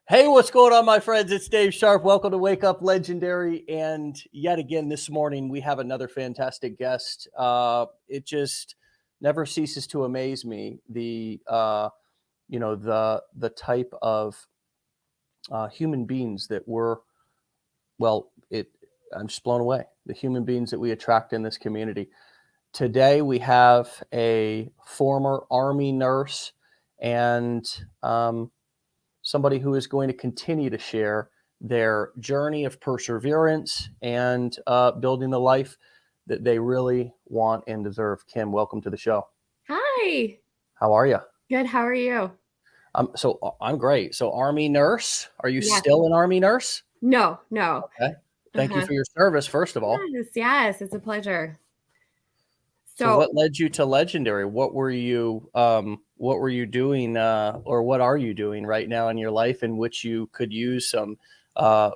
Hey, what's going on, my friends? It's Dave Sharpe. Welcome to Wake Up Legendary. And yet again, this morning, we have another fantastic guest. It just never ceases to amaze me the type of human beings that we're, well, it, I'm just blown away. The human beings that we attract in this community. Today, we have a former Army nurse and somebody who is going to continue to share their journey of perseverance and building the life that they really want and deserve. Kim, welcome to the show. Hi. How are you? Good. How are you? I'm great. So, Army nurse, are you Yes. still an Army nurse? No, no. Okay. Thank you Uh-huh. for your service, first of all. Yes, yes, it's a pleasure. So, So, what led you to Legendary? What were you doing, or what are you doing right now in your life in which you could use some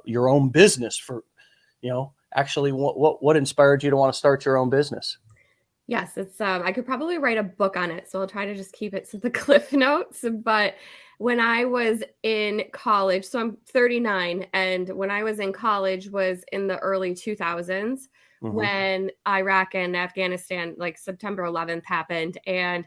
your own business for, actually, what inspired you to want to start your own business? yes, it's I could probably write a book on it, so I'll try to just keep it to the cliff notes, but when I was in college, so I'm 39, and when I was in college was in the early 2000s Mm-hmm. when Iraq and Afghanistan, like September 11th happened, and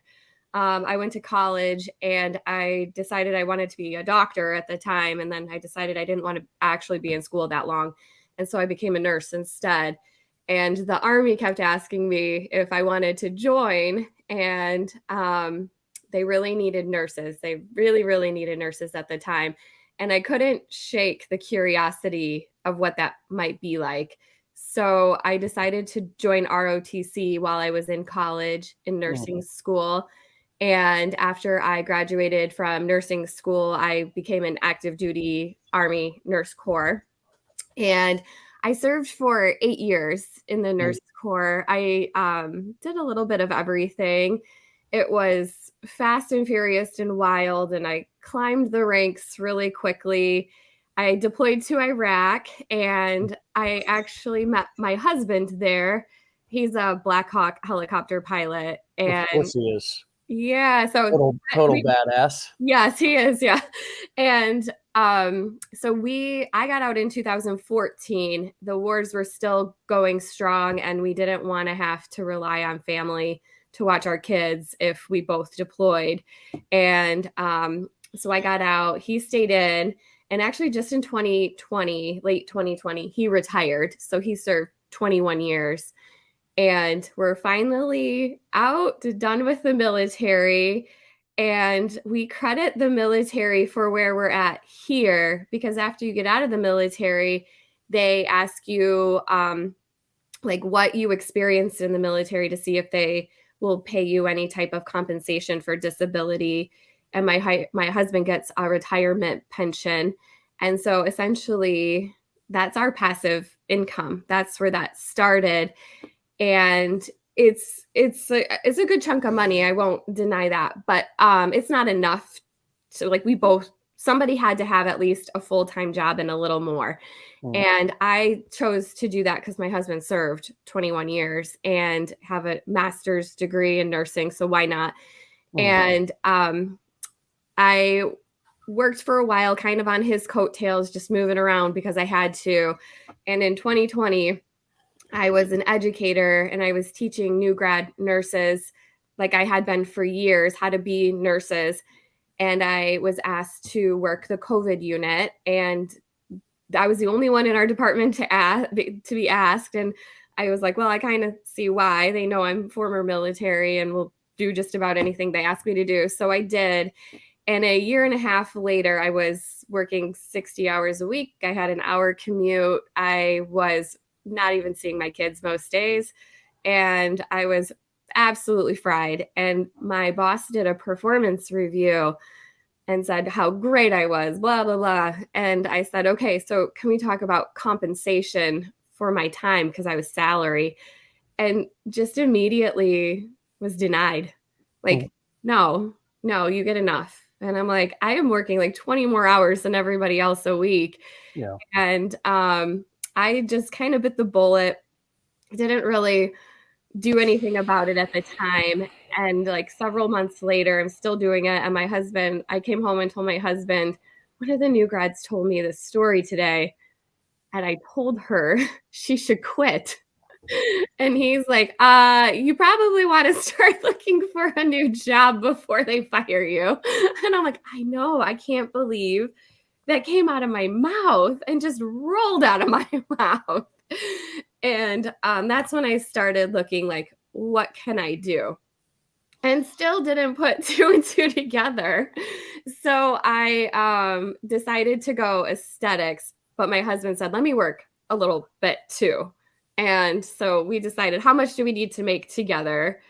I went to college and I decided I wanted to be a doctor at the time. And then I decided I didn't want to actually be in school that long. And so I became a nurse instead. And the Army kept asking me if I wanted to join. And they really needed nurses. They really, really needed nurses at the time. And I couldn't shake the curiosity of what that might be like. So I decided to join ROTC while I was in college in nursing school. And after I graduated from nursing school, I became an active duty Army Nurse Corps. And I served for 8 years in the Mm-hmm. Nurse Corps. I did a little bit of everything. It was fast and furious and wild, and I climbed the ranks really quickly. I deployed to Iraq, and I actually met my husband there. He's a Black Hawk helicopter pilot, Of and course he is. yeah, so Total we badass. yes, he is, yeah. And so I got out in 2014. The wars were still going strong and we didn't want to have to rely on family to watch our kids if we both deployed. And so I got out, he stayed in, and actually just in 2020, late 2020, he retired. So he served 21 years and we're finally out, done with the military. And we credit the military for where we're at here because after you get out of the military, they ask you like what you experienced in the military to see if they will pay you any type of compensation for disability. And my husband gets a retirement pension, and so essentially that's our passive income. That's where that started, and it's a good chunk of money. I won't deny that, but it's not enough to like we both somebody had to have at least a full-time job and a little more. Mm-hmm. And I chose to do that because my husband served 21 years and have a master's degree in nursing, so why not? And I worked for a while kind of on his coattails, just moving around because I had to. And in 2020 I was an educator and I was teaching new grad nurses, like I had been for years, how to be nurses. And I was asked to work the COVID unit. And I was the only one in our department to be asked. And I was like, well, I kind of see why. They know I'm former military and will do just about anything they ask me to do. So I did. And a year and a half later, I was working 60 hours a week. I had an hour commute. I was not even seeing my kids most days. And I was absolutely fried. And my boss did a performance review and said how great I was, blah, blah, blah. And I said, okay, so can we talk about compensation for my time? Because I was salary. And just immediately was denied. Mm-hmm. Like, no, no, you get enough. And I'm like, I am working like 20 more hours than everybody else a week. Yeah. And I just kind of bit the bullet, didn't really do anything about it at the time. And like several months later, I'm still doing it. And my husband, I came home and told my husband, one of the new grads told me this story today, and I told her she should quit. And he's like, you probably want to start looking for a new job before they fire you. And I'm like, I know, I can't believe that came out of my mouth and just rolled out of my mouth. And that's when I started looking like, what can I do? And still didn't put two and two together. So I decided to go aesthetics, but my husband said, let me work a little bit too. And so we decided, how much do we need to make together?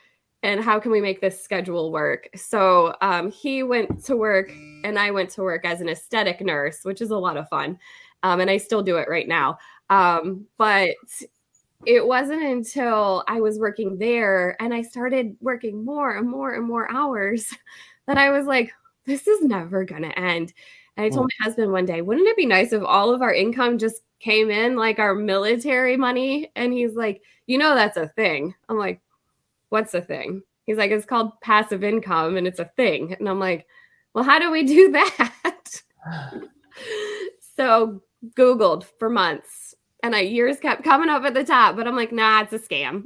And how can we make this schedule work? So he went to work and I went to work as an aesthetic nurse, which is a lot of fun. And I still do it right now. But it wasn't until I was working there and I started working more and more and more hours that I was like, this is never going to end. And I told my husband one day, wouldn't it be nice if all of our income just came in like our military money? And he's like, that's a thing. I'm like, what's a thing? He's like, it's called passive income and it's a thing. And I'm like, well, how do we do that? So Googled for months and years kept coming up at the top, but I'm like, nah, it's a scam.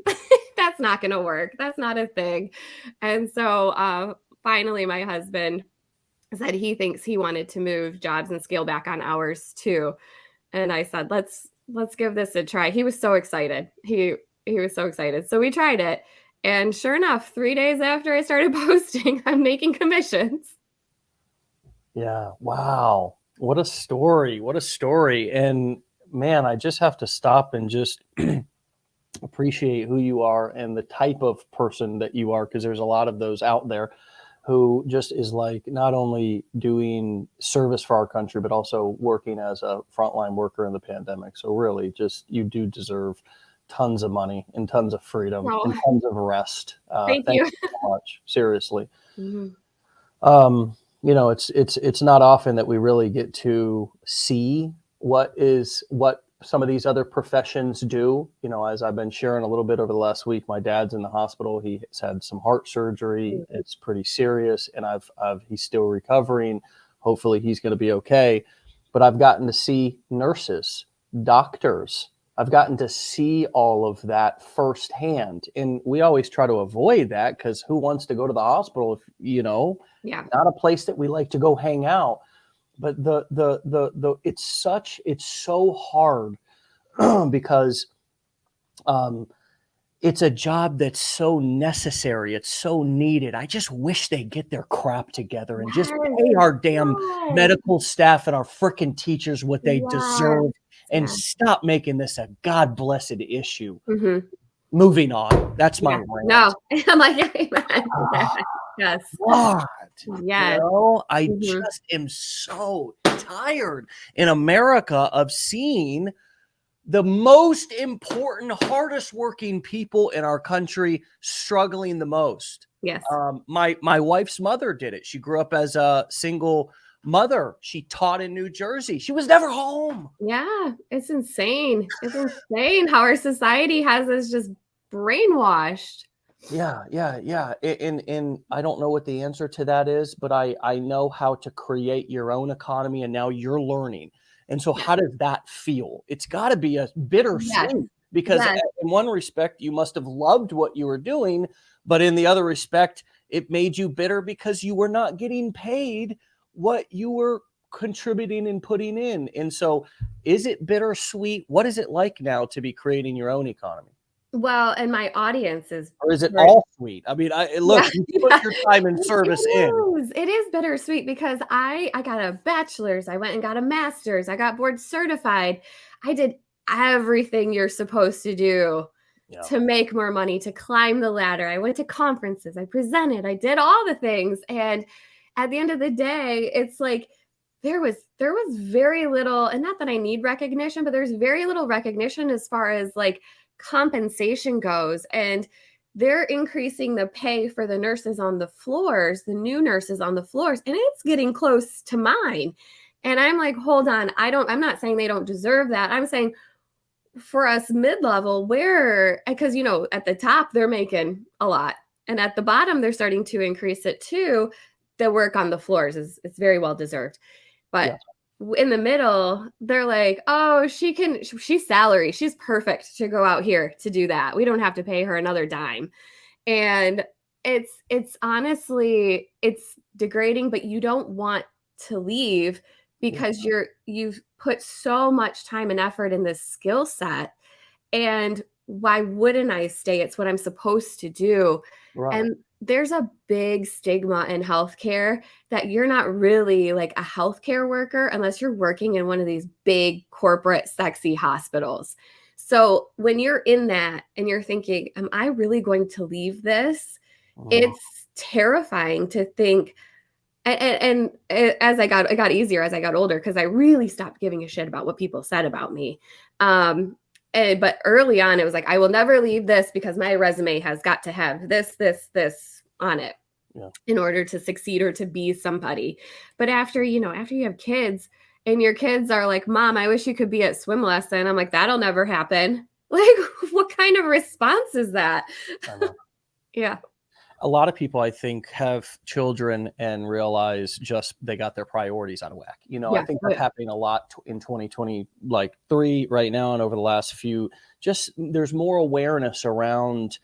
That's not going to work. That's not a thing. And so finally my husband said he thinks he wanted to move jobs and scale back on hours too. And I said, let's give this a try. He was so excited. He was so excited. So we tried it. And sure enough, 3 days after I started posting, I'm making commissions. Yeah. Wow. What a story. What a story. And man, I just have to stop and just appreciate who you are and the type of person that you are, because there's a lot of those out there who just is like not only doing service for our country, but also working as a frontline worker in the pandemic. So really just, you do deserve tons of money and tons of freedom and tons of rest. Thank you so much. Seriously. Mm-hmm. It's not often that we really get to see what some of these other professions do. As I've been sharing a little bit over the last week, my dad's in the hospital. He has had some heart surgery. Mm-hmm. It's pretty serious, and he's still recovering. Hopefully he's going to be okay. But I've gotten to see nurses, doctors. I've gotten to see all of that firsthand. And we always try to avoid that because who wants to go to the hospital if, not a place that we like to go hang out. But it's so hard because it's a job that's so necessary. It's so needed. I just wish they'd get their crap together and just pay our damn medical staff and our freaking teachers what they deserve and stop making this a God blessed issue. Mm-hmm. Moving on. That's my rant. No, I'm like, amen. Yes. God. Yes. I just am so tired in America of seeing the most important, hardest working people in our country struggling the most. Yes. My wife's mother did it. She grew up as a single mother. She taught in New Jersey. She was never home. Yeah, it's insane. It's insane how our society has us just brainwashed. Yeah. And I don't know what the answer to that is, but I know how to create your own economy, and now you're learning. And so how does that feel? It's got to be a bittersweet because in one respect, you must have loved what you were doing, but in the other respect, it made you bitter because you were not getting paid what you were contributing and putting in. And so is it bittersweet? What is it like now to be creating your own economy? Well, and my audience is... Or is it all sweet? I mean, you put your time and service in. It is bittersweet because I got a bachelor's. I went and got a master's. I got board certified. I did everything you're supposed to do to make more money, to climb the ladder. I went to conferences. I presented. I did all the things. And at the end of the day, it's like there was very little, and not that I need recognition, but there's very little recognition as far as like compensation goes. And they're increasing the pay for the nurses on the floors, the new nurses on the floors, and it's getting close to mine. And I'm like, hold on, I'm not saying they don't deserve that. I'm saying for us mid-level, because at the top they're making a lot, and at the bottom they're starting to increase it too. The work on the floors it's very well deserved. But in the middle, they're like, oh, she's salary. She's perfect to go out here to do that. We don't have to pay her another dime. And it's honestly, it's degrading, but you don't want to leave because you've put so much time and effort in this skill set. And why wouldn't I stay? It's what I'm supposed to do. Right. And there's a big stigma in healthcare that you're not really like a healthcare worker unless you're working in one of these big corporate sexy hospitals. So when you're in that and you're thinking, am I really going to leave this? It's terrifying to think. And as it got easier as I got older, because I really stopped giving a shit about what people said about me. But early on, it was like, I will never leave this because my resume has got to have this on it in order to succeed or to be somebody. But after you have kids and your kids are like, Mom, I wish you could be at swim lesson. I'm like, that'll never happen. Like, what kind of response is that? Yeah. A lot of people, I think, have children and realize just they got their priorities out of whack. I think that's happening a lot in 2023 right now, and over the last few. Just there's more awareness around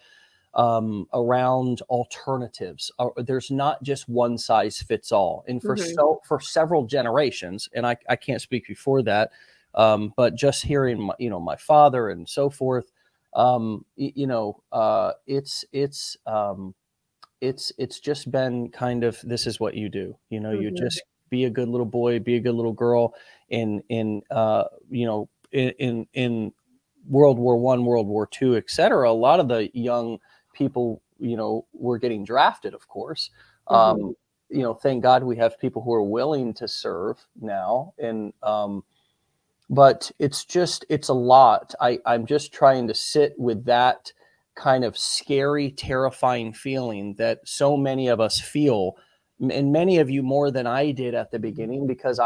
alternatives. There's not just one size fits all, and for several generations, and I can't speak before that, but just hearing my father and so forth, it's just been kind of, this is what you do. You just be a good little boy, be a good little girl. In World War I, World War II, et cetera, a lot of the young people, were getting drafted, of course. Thank God we have people who are willing to serve now. And, but it's a lot. I'm just trying to sit with that kind of scary, terrifying feeling that so many of us feel, and many of you more than I did at the beginning, because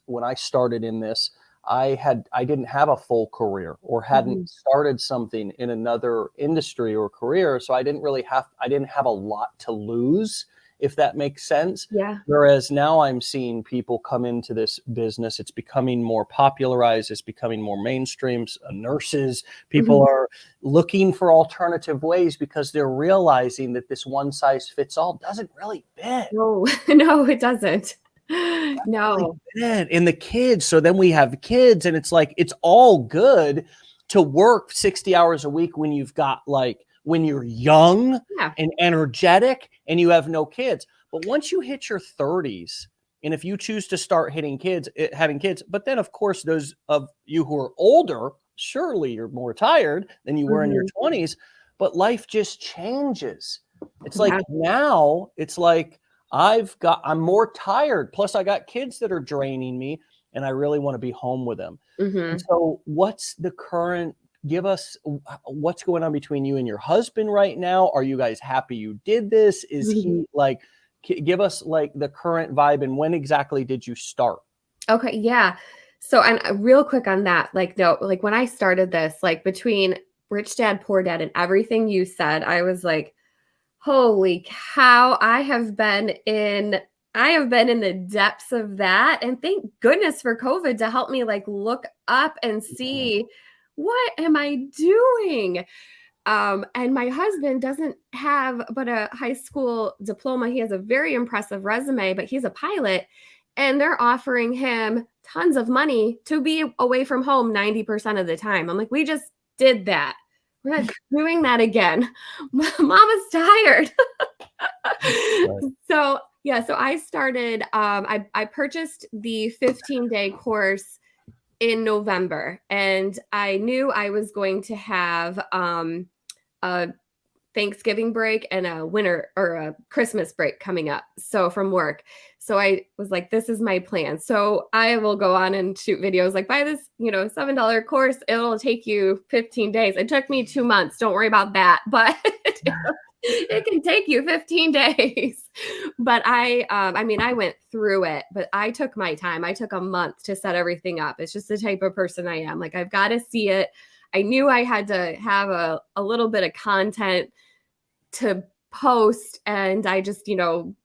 when I started in this, I didn't have a full career or hadn't started something in another industry or career. So I didn't have a lot to lose, if that makes sense. Yeah. Whereas now I'm seeing people come into this business. It's becoming more popularized. It's becoming more mainstream. Nurses, people are looking for alternative ways because they're realizing that this one size fits all doesn't really fit. No, it doesn't. No. And the kids. So then we have kids, and it's like, it's all good to work 60 hours a week when you've got when you're young and energetic and you have no kids. But once you hit your 30s, and if you choose to start having kids, but then of course, those of you who are older, surely you're more tired than you were in your 20s, but life just changes. It's like now it's like, I'm more tired. Plus I got kids that are draining me, and I really want to be home with them. And so give us what's going on between you and your husband right now. Are you guys happy you did this? Is he give us the current vibe, and when exactly did you start? Okay. Yeah. So, and real quick on that, when I started this, between Rich Dad, Poor Dad and everything you said, I was like, holy cow, I have been in the depths of that. And thank goodness for COVID to help me look up and see, what am I doing? And my husband doesn't have but a high school diploma. He has a very impressive resume, but he's a pilot, and they're offering him tons of money to be away from home 90% of the time. I'm like, we just did that. We're not doing that again. Mama's tired. So I started, I purchased the 15-day course in November, and I knew I was going to have a Thanksgiving break and a winter or a Christmas break coming up. So from work. So I was like, this is my plan. So I will go on and shoot videos buy this, $7 course. It'll take you 15 days. It took me 2 months. Don't worry about that. But it can take you 15 days. But I went through it, but I took my time. I took a month to set everything up. It's just the type of person I am. I've got to see it. I knew I had to have a little bit of content to post and I just,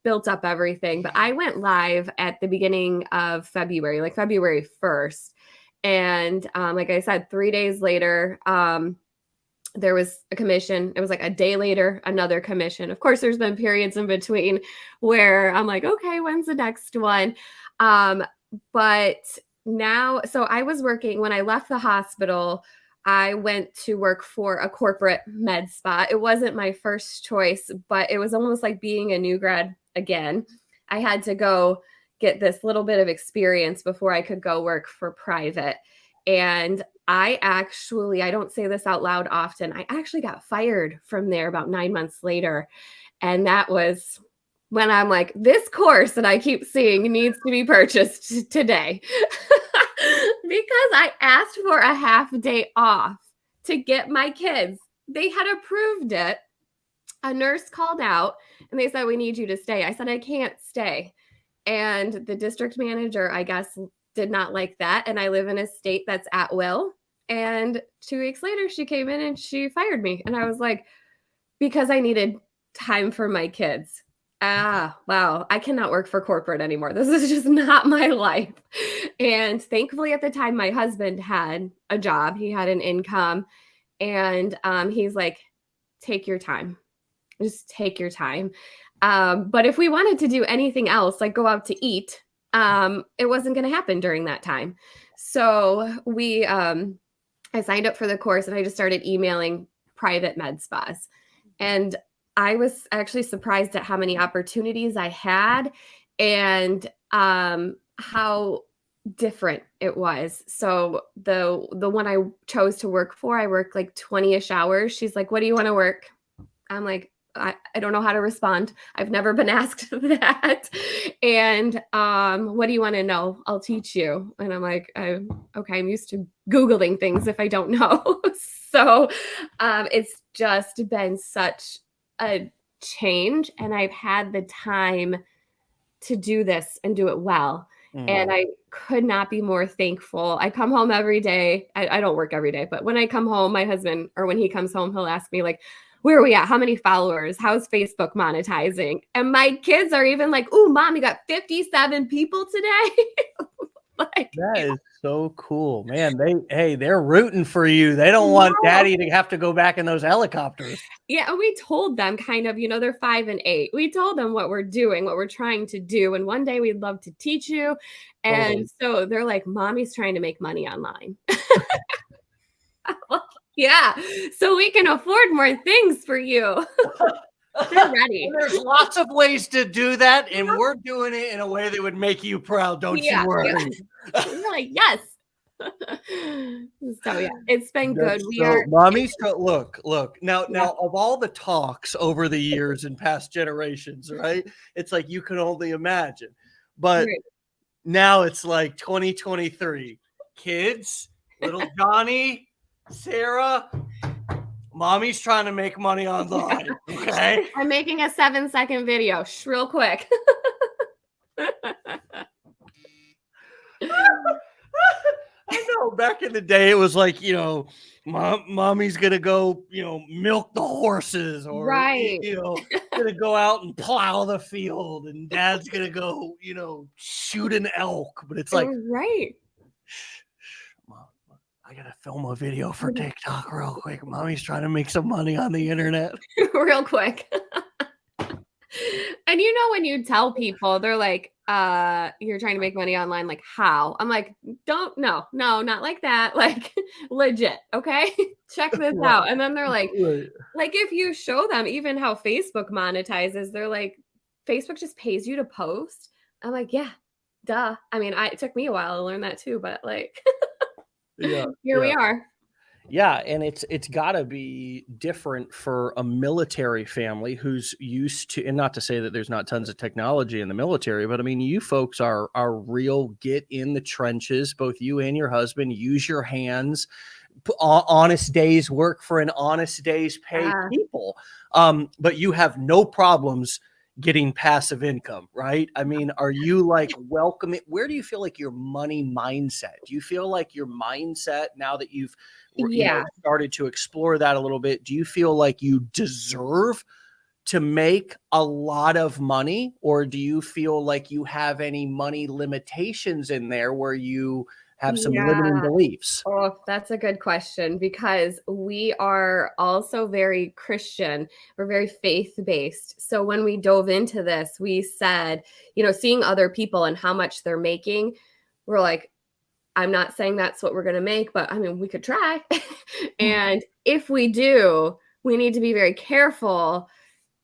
built up everything. But I went live at the beginning of February, like February 1st. And like I said, 3 days later, there was a commission. It was like a day later, another commission. Of course, there's been periods in between where I'm like, okay, when's the next one? But now, so I was working when I left the hospital. I went to work for a corporate med spa. It wasn't my first choice, but it was almost like being a new grad again. I had to go get this little bit of experience before I could go work for private. And I don't say this out loud often, I actually got fired from there about 9 months later. And that was when I'm like, this course that I keep seeing needs to be purchased today. Because I asked for a half day off to get my kids. They had approved it. A nurse called out and they said, we need you to stay. I said, I can't stay. And the district manager, I guess, did not like that. And I live in a state that's at will. And 2 weeks later, she came in and she fired me. And I was like, because I needed time for my kids. Wow. I cannot work for corporate anymore. This is just not my life. And thankfully, at the time, my husband had a job. He had an income. And he's like, take your time. Just take your time. But if we wanted to do anything else, like go out to eat, it wasn't going to happen during that time. So I signed up for the course and I just started emailing private med spas. And I was actually surprised at how many opportunities I had and how different it was. So the one I chose to work for, I worked like 20-ish hours. She's like, what do you want to work? I'm like, I don't know how to respond. I've never been asked that. And what do you want to know? I'll teach you. And I'm like, okay, I'm used to Googling things if I don't know. So it's just been such a change. And I've had the time to do this and do it well. And I could not be more thankful. I come home every day. I don't work every day, but when I come home, my husband, or when he comes home, he'll ask me like, where are we at? How many followers? How's Facebook monetizing? And my kids are even like, ooh, mom, you got 57 people today. Like, that is so cool, man. They're rooting for you. They don't want daddy to have to go back in those helicopters. Yeah. And we told them kind of, they're 5 and 8. We told them what we're doing, what we're trying to do. And one day we'd love to teach you. And so they're like, mommy's trying to make money online. Yeah, so we can afford more things for you. They're ready. There's lots of ways to do that, and we're doing it in a way that would make you proud. Don't you worry. Yeah. We're like, yes. So yeah, it's been good. Mommy's look. Now of all the talks over the years and past generations, right? It's like you can only imagine, but now it's like 2023. Kids, little Johnny, Sarah, mommy's trying to make money online. Okay. I'm making a 7-second video real quick. I know back in the day, it was like, mommy's going to go, milk the horses or, going to go out and plow the field and dad's going to go, shoot an elk. But it's like, right. I gotta film a video for TikTok real quick. Mommy's trying to make some money on the internet. Real quick. And when you tell people, they're like, you're trying to make money online, like how? I'm like, no, not like that. Like legit. Okay. Check this out. And then they're like if you show them even how Facebook monetizes, they're like, Facebook just pays you to post. I'm like, yeah, duh. I mean, it took me a while to learn that too, but like, here we are. Yeah, and it's got to be different for a military family who's used to, and not to say that there's not tons of technology in the military, but I mean, you folks are real, get in the trenches, both you and your husband, use your hands, honest days work for an honest day's pay people. But you have no problems getting passive income, right? I mean, are you like welcoming? Where do you feel like your money mindset? Do you feel like your mindset, now that you've started to explore that a little bit, do you feel like you deserve to make a lot of money, or do you feel like you have any money limitations in there where you have some limiting beliefs? Oh, that's a good question, because we are also very Christian. We're very faith-based. So when we dove into this, we said, seeing other people and how much they're making, we're like, I'm not saying that's what we're going to make, but I mean, we could try. And if we do, we need to be very careful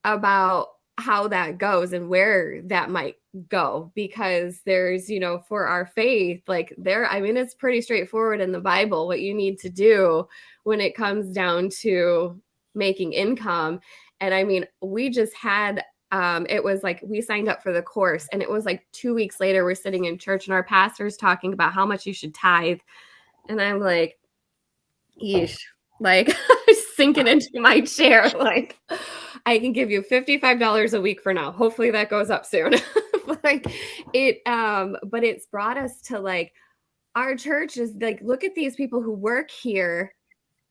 about how that goes and where that might go, because there's, for our faith, like it's pretty straightforward in the Bible what you need to do when it comes down to making income. And I mean, we just had it was like we signed up for the course, and it was like 2 weeks later, we're sitting in church and our pastor's talking about how much you should tithe. And I'm like, yeesh, like sinking into my chair. Like, I can give you $55 a week for now. Hopefully that goes up soon. But it's brought us to like, our church is like, look at these people who work here.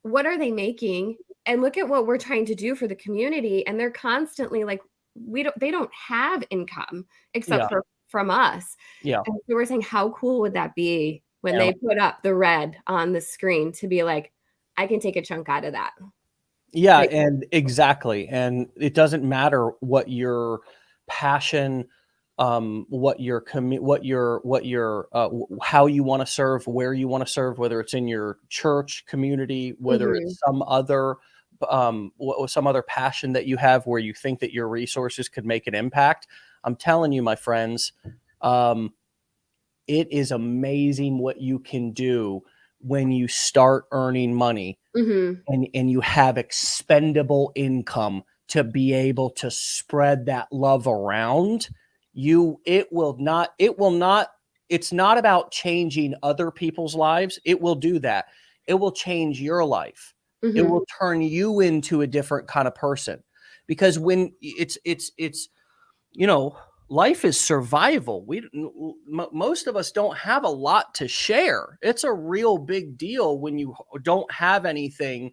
What are they making? And look at what we're trying to do for the community. And they're constantly like, they don't have income except for from us. Yeah. And so we're saying, how cool would that be when they put up the red on the screen to be like, I can take a chunk out of that. Yeah, and exactly. And it doesn't matter what your passion, what your how you want to serve, where you want to serve, whether it's in your church community, whether it's some other passion that you have where you think that your resources could make an impact. I'm telling you, my friends, it is amazing what you can do when you start earning money and you have expendable income to be able to spread that love around. It's not about changing other people's lives. It will do that. It will change your life. It will turn you into a different kind of person, because when it's life is survival. Most of us don't have a lot to share. It's a real big deal when you don't have anything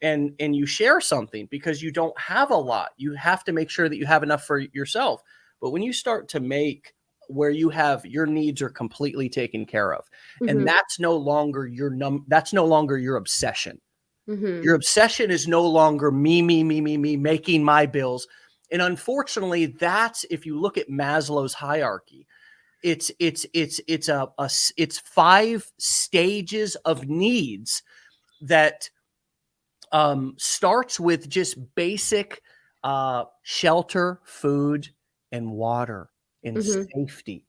and you share something, because you don't have a lot. You have to make sure that you have enough for yourself. But when you start to make where you have your needs are completely taken care of, and that's no longer your obsession. Your obsession is no longer me making my bills. And unfortunately, that's, if you look at Maslow's hierarchy, it's 5 stages of needs that starts with just basic shelter, food, and water, and safety.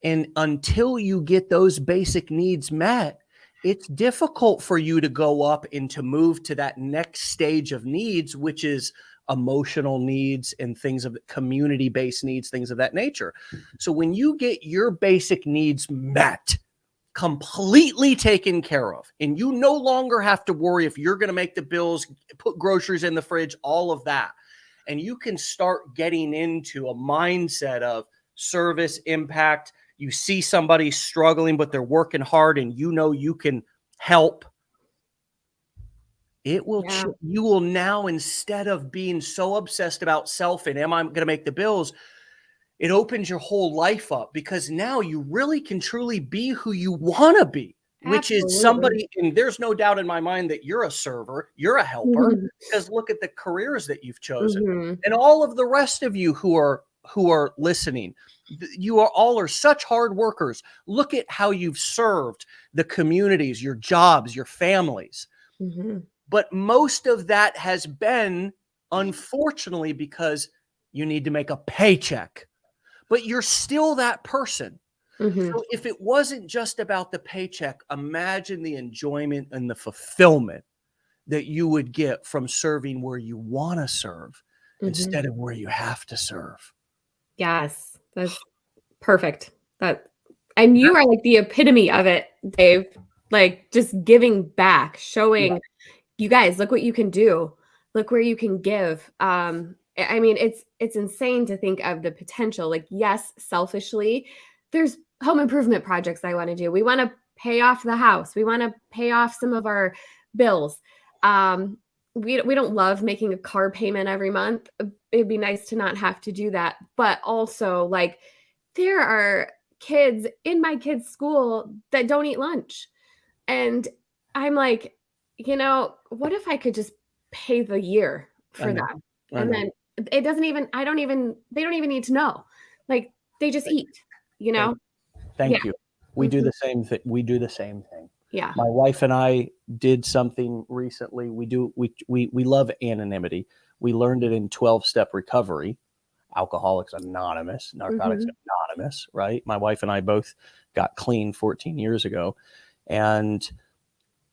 And until you get those basic needs met, it's difficult for you to go up and to move to that next stage of needs, which is emotional needs and things of community-based needs, things of that nature. So when you get your basic needs met, completely taken care of, and you no longer have to worry if you're going to make the bills, put groceries in the fridge, all of that, and you can start getting into a mindset of service, impact. You see somebody struggling, but they're working hard, and you can help. It will, you will now, instead of being so obsessed about self and am I going to make the bills, it opens your whole life up, because now you really can truly be who you want to be, which is somebody. And there's no doubt in my mind that you're a server, you're a helper, because look at the careers that you've chosen, and all of the rest of you who are listening. You are such hard workers. Look at how you've served the communities, your jobs, your families. But most of that has been, unfortunately, because you need to make a paycheck. But you're still that person. So if it wasn't just about the paycheck, imagine the enjoyment and the fulfillment that you would get from serving where you want to serve instead of where you have to serve. Yes, that's perfect. And you are like the epitome of it, Dave. Like, just giving back, showing you guys, look what you can do. Look where you can give. I mean, it's insane to think of the potential. Like, yes, selfishly, there's home improvement projects I want to do. We want to pay off the house. We want to pay off some of our bills. we don't love making a car payment every month. It'd be nice to not have to do that. But also, like, there are kids in my kids' school that don't eat lunch. And I'm like, what if I could just pay the year I for know. them? I And know. then it doesn't even, they don't even need to know. Like, they just eat, you Thank know? Yeah. Thank you. We do Mhm. the same thing. We do the same thing. Yeah. My wife and I did something recently. We love anonymity. We learned it in 12-step recovery, Alcoholics Anonymous, Narcotics Mhm. Anonymous, right? My wife and I both got clean 14 years ago. And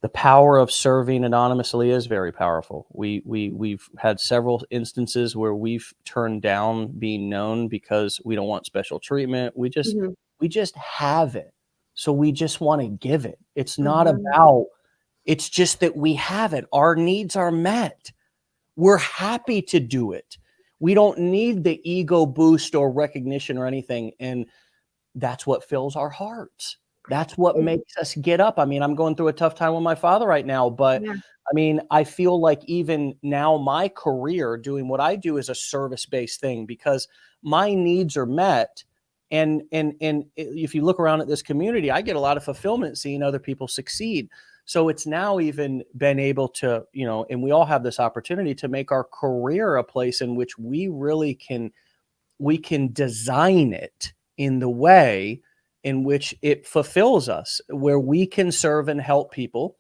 the power of serving anonymously is very powerful. We've had several instances where we've turned down being known because we don't want special treatment. Mhm. We just have it. So we just want to give it. It's not Mhm. about, it's just that we have it. Our needs are met. We're happy to do it. We don't need the ego boost or recognition or anything. And that's what fills our hearts. That's what makes us get up. I mean, I'm going through a tough time with my father right now, but Yeah. I mean, I feel like even now my career doing what I do is a service-based thing because my needs are met. And if you look around at this community, I get a lot of fulfillment seeing other people succeed. So it's now even been able to, and we all have this opportunity to make our career a place in which we can design it in the way in which it fulfills us, where we can serve and help people.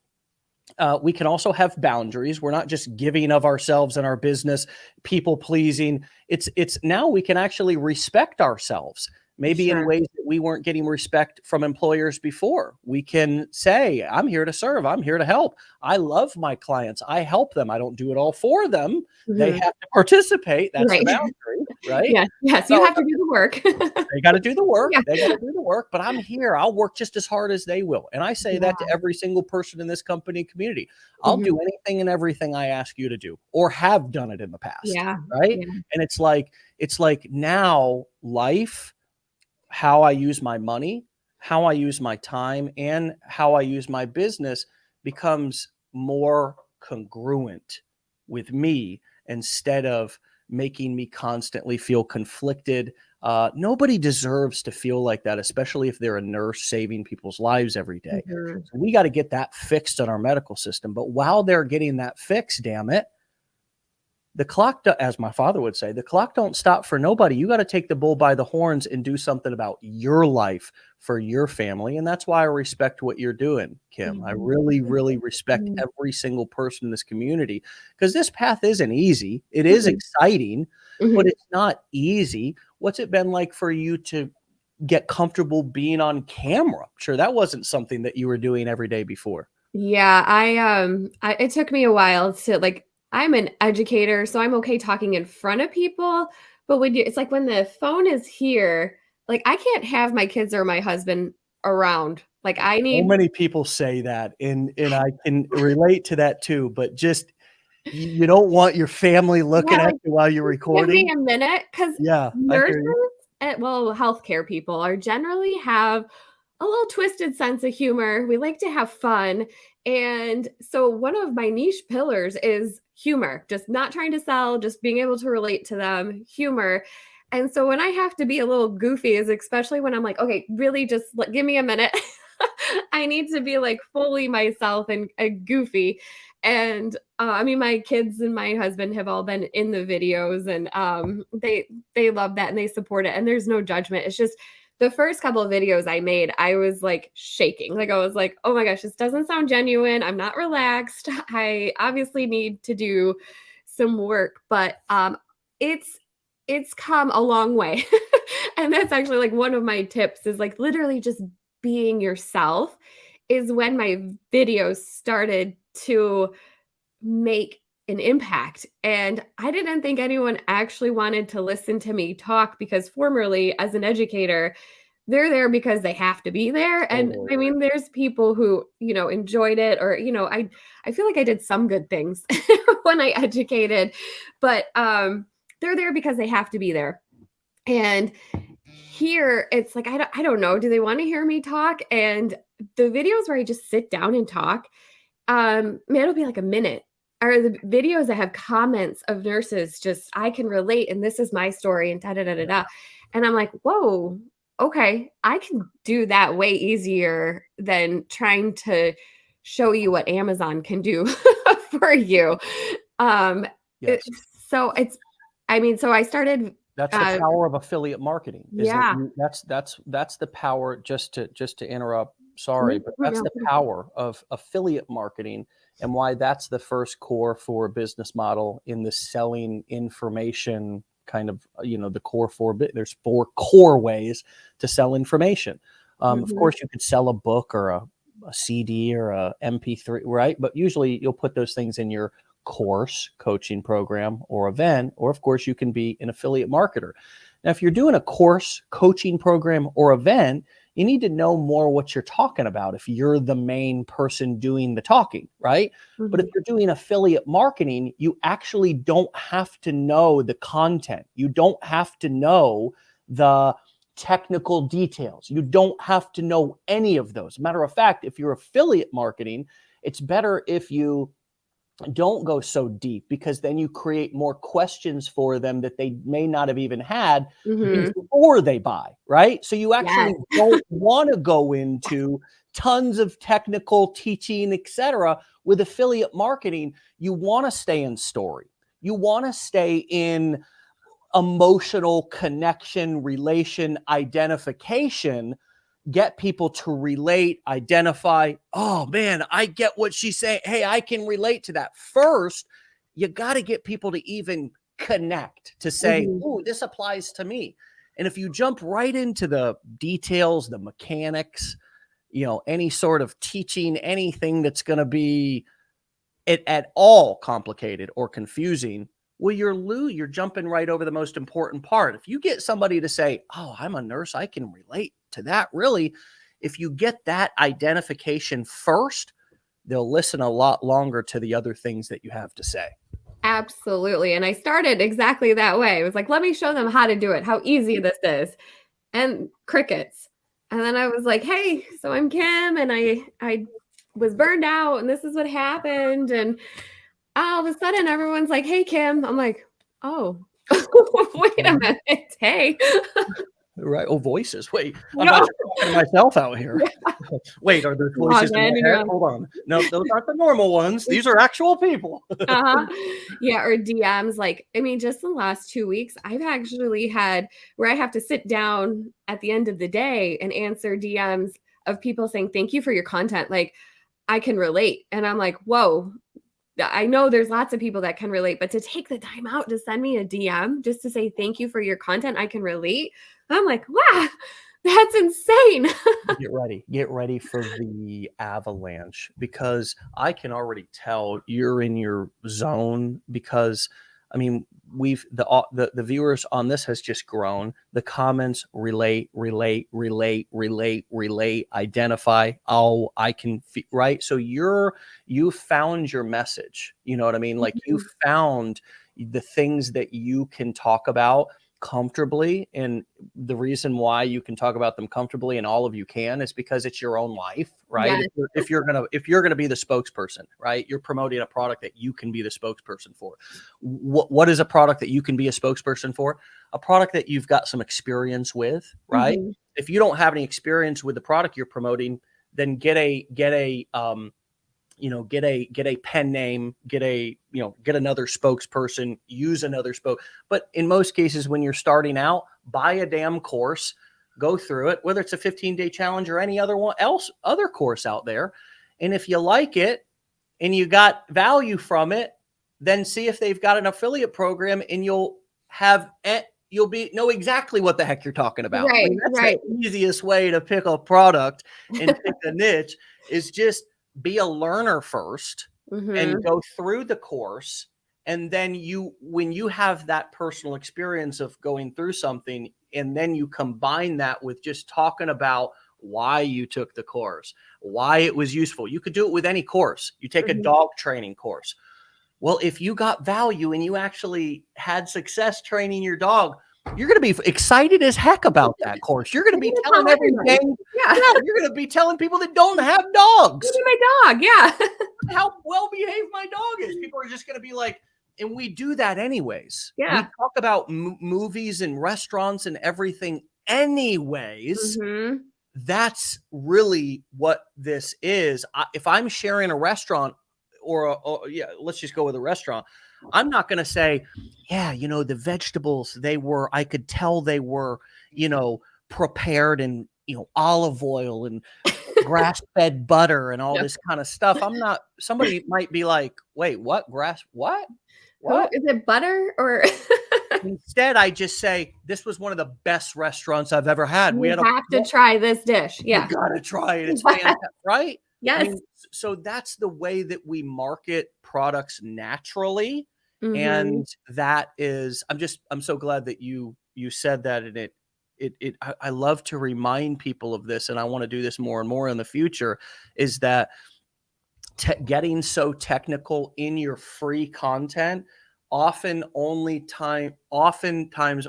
We can also have boundaries. We're not just giving of ourselves and our business, people pleasing. It's now we can actually respect ourselves. Maybe in Sure. ways that we weren't getting respect from employers before. We can say, I'm here to serve. I'm here to help. I love my clients. I help them. I don't do it all for them. They Mhm. have to participate. That's the Right. boundary, right? Yes. Yes. You So have to do the work. they got to do the work. Yeah. They got to do the work, but I'm here. I'll work just as hard as they will. And I say that to Yeah. every single person in this company community. I'll Mhm. do anything and everything I ask you to do or have done it in the past, Yeah. right? Yeah. And it's like now life, how I use my money, how I use my time, and how I use my business becomes more congruent with me instead of making me constantly feel conflicted. Nobody deserves to feel like that, especially if they're a nurse saving people's lives every day. Mhm. So we got to get that fixed in our medical system. But while they're getting that fixed, damn it, the clock, as my father would say, the clock don't stop for nobody. You got to take the bull by the horns and do something about your life for your family. And that's why I respect what you're doing, Kim. I Mhm. really, really respect Mhm. every single person in this community because this path isn't easy. It is Mhm. exciting, but Mhm. it's not easy. What's it been like for you to get comfortable being on camera? Sure, that wasn't something that you were doing every day before. Yeah, it took me a while to, like, I'm an educator, so I'm okay talking in front of people, but it's like when the phone is here, like, I can't have my kids or my husband around. Like, I So need many people say that, and I can relate to that too, but just you don't want your family looking yeah, at like, you while you're just give me recording? a minute, because Yeah, I nurses hear you. healthcare people are generally have a little twisted sense of humor. We like to have fun. And so one of my niche pillars is humor, just not trying to sell, just being able to relate to them, humor. And so when I have to be a little goofy is especially when I'm like, okay, really just give me a minute. I need to be like fully myself and goofy. And I mean, my kids and my husband have all been in the videos, and they love that and they support it. And there's no judgment. It's just the first couple of videos I made, I was like shaking. Like I was like, oh my gosh, this doesn't sound genuine. I'm not relaxed. I obviously need to do some work, but it's it's come a long way. And that's actually like one of my tips is like literally just being yourself is when my videos started to make an impact. And I didn't think anyone actually wanted to listen to me talk because formerly as an educator, they're there because they have to be there. And Totally. I mean, there's people who, enjoyed it or, I feel like I did some good things when I educated, but they're there because they have to be there. And here it's like I don't know, do they want to hear me talk? And the videos where I just sit down and talk, man, it'll be like a minute. are the videos that have comments of nurses just, I can relate, and this is my story, and da da da da da. And I'm like, whoa, okay, I can do that way easier than trying to show you what Amazon can do for you. Um, it, Yes. so it's, I mean, so I started. That's the power of affiliate marketing, is that Yeah. that's the power, just to interrupt, sorry, No, but that's no. the power of affiliate marketing, and why that's the first core for a business model in the selling information kind of, the core four bit. There's 4 core ways to sell information. Of Mhm. course, you could sell a book or a CD or a MP3, right? But usually you'll put those things in your course, coaching program, or event, or of course you can be an affiliate marketer. Now, if you're doing a course, coaching program, or event, you need to know more what you're talking about if you're the main person doing the talking, right? But if Mhm. you're doing affiliate marketing, you actually don't have to know the content. You don't have to know the technical details. You don't have to know any of those. Matter of fact, if you're affiliate marketing, it's better if you don't go so deep, because then you create more questions for them that they may not have even had Mhm. before they buy, right? So you Yes. actually don't want to go into tons of technical teaching, etc. With affiliate marketing. You want to stay in story. You want to stay in emotional connection, relation, identification, get people to relate, identify. Oh man, I get what she's saying. Hey, I can relate to that. First, you got to get people to even connect, to say, Mhm. oh, this applies to me. And if you jump right into the details, the mechanics, any sort of teaching, anything that's going to be at all complicated or confusing, well, you're jumping right over the most important part. If you get somebody to say, oh, I'm a nurse, I can relate to that, really, if you get that identification first, they'll listen a lot longer to the other things that you have to say. Absolutely, and I started exactly that way. It was like, "Let me show them how to do it, how easy this is," and crickets. And then I was like, "Hey, so I'm Kim, and I was burned out, and this is what happened," and all of a sudden, everyone's like, "Hey, Kim." I'm like, "Oh, wait a minute. Hey." Right. Oh, voices. Wait, I'm not No. just talking to myself out here. Wait, are there Log voices in in, and my you're head? like, Hold on. No, those aren't the normal ones. These are actual people. uh-huh. Yeah, or DMs, like, I mean, just in the last 2 weeks, I've actually had where I have to sit down at the end of the day and answer DMs of people saying, "Thank you for your content." Like, I can relate. And I'm like, "Whoa." I know there's lots of people that can relate, but to take the time out to send me a DM just to say thank you for your content, I can relate. I'm like, wow, that's insane. Get ready for the avalanche, because I can already tell you're in your zone, because I mean, we've the viewers on this has just grown. The comments relate, identify. Oh, I can right. So you found your message. You know what I mean? Like, you Mhm. found the things that you can talk about comfortably, and the reason why you can talk about them comfortably, and all of you can, is because it's your own life, right? Yes. If you're gonna be the spokesperson, right? You're promoting a product that you can be the spokesperson for. What is a product that you can be a spokesperson for? A product that you've got some experience with, right? Mhm. If you don't have any experience with the product you're promoting, then get a pen name, get another spokesperson, use another but in most cases, when you're starting out, buy a damn course, go through it, whether it's a 15-day challenge or any other course out there. And if you like it and you got value from it, then see if they've got an affiliate program, and you'll know exactly what the heck you're talking about. I Right, mean, that's the right. easiest way to pick a product and pick a niche, is just be a learner first and Mhm. go through the course. And then when you have that personal experience of going through something, and then you combine that with just talking about why you took the course, why it was useful. You could do it with any course. You take a Mhm. dog training course. Well, if you got value and you actually had success training your dog, you're going to be excited as heck about that course. You're going to Maybe be to telling tell every everybody. dang, Yeah. yeah, you're going to be telling people that don't have dogs. Maybe my dog, yeah. how well behaved my dog is. People are just going to be like, and we do that anyways. Yeah. We talk about movies and restaurants and everything anyways. Mhm. That's really what this is. If I'm sharing a restaurant or yeah, let's just go with a restaurant. I'm not going to say, yeah, the vegetables, I could tell they were, prepared in, olive oil and grass-fed butter and all Yep. this kind of stuff. Somebody might be like, wait, what? What? Who is it, butter or Instead, I just say, this was one of the best restaurants I've ever had. We you had have to try this dish. you Yeah. gotta try it. It's fantastic, right? I Yes. mean, so that's the way that we market products naturally. Mhm. And that is, I'm so glad that you said that. And I love to remind people of this, and I want to do this more and more in the future, is that getting so technical in your free content oftentimes